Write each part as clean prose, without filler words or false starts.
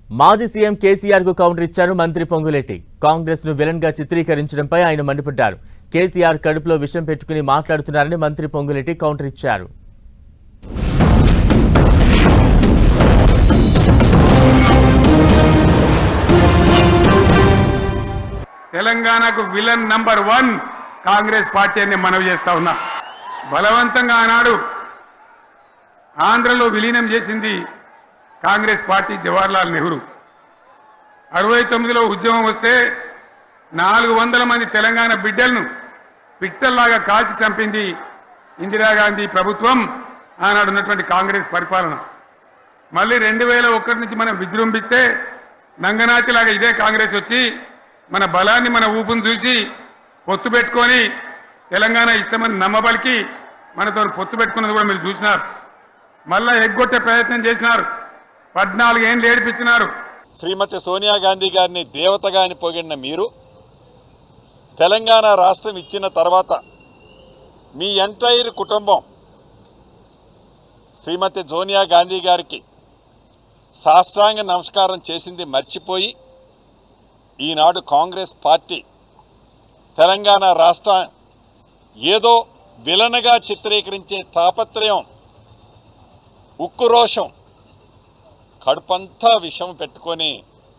మాజీ సీఎం కేసీఆర్ కు కౌంటర్ ఇచ్చారు మంత్రి పొంగులేటి. కాంగ్రెస్ ను విలన్ గా చిత్రీకరించడంపై ఆయన మండిపడ్డారు. కేసీఆర్ కడుపులో విషం పెట్టుకుని మాట్లాడుతున్నారని మంత్రి పొంగులేటి కౌంటర్ ఇచ్చారు. తెలంగాణకు విలన్ నంబర్ 1 కాంగ్రెస్ పార్టీ అని మనవి చేస్తా ఉన్నా. బలవంతంగా ఆనాడు ఆంధ్రలో విలీనం చేసింది కాంగ్రెస్ పార్టీ. జవహర్లాల్ నెహ్రూ 69లో ఉద్యమం వస్తే 400 మంది తెలంగాణ బిడ్డలను పిట్టల్లాగా కాల్చి చంపింది ఇందిరాగాంధీ ప్రభుత్వం, ఆనాడు ఉన్నటువంటి కాంగ్రెస్ పరిపాలన. మళ్ళీ 2001 నుంచి మనం విజృంభిస్తే నంగనాతిలాగా ఇదే కాంగ్రెస్ వచ్చి మన బలాన్ని మన ఊపును చూసి పొత్తు పెట్టుకొని తెలంగాణ ఇస్తామని నమ్మబలికి మనతో పొత్తు పెట్టుకున్నది కూడా మీరు చూసినారు. మళ్ళా ఎగ్గొట్టే ప్రయత్నం చేసినారు. 14 ఏళ్ళు ఏడిపించినారు. శ్రీమతి సోనియా గాంధీ గారిని దేవతగాని పొగిడిన మీరు తెలంగాణ రాష్ట్రం ఇచ్చిన తర్వాత మీ ఎంటైర్ కుటుంబం శ్రీమతి సోనియా గాంధీ గారికి సాష్టాంగ నమస్కారం చేసింది మర్చిపోయి ఈనాడు కాంగ్రెస్ పార్టీ తెలంగాణ రాష్ట్రం ఏదో విలనగా చిత్రీకరించే తాపత్రయం, ఉక్కురోషం, కడుపంతా విషం పెట్టుకొని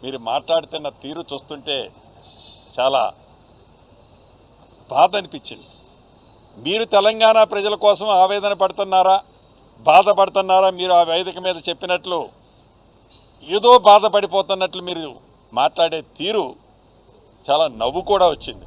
మీరు మాట్లాడుతున్న తీరు చూస్తుంటే చాలా బాధ అనిపించింది. మీరు తెలంగాణ ప్రజల కోసం ఆవేదన పడుతున్నారా, బాధపడుతున్నారా? మీరు ఆ వేదిక మీద చెప్పినట్లు ఏదో బాధపడిపోతున్నట్లు మీరు మాట్లాడే తీరు చాలా నవ్వు కూడా వచ్చింది.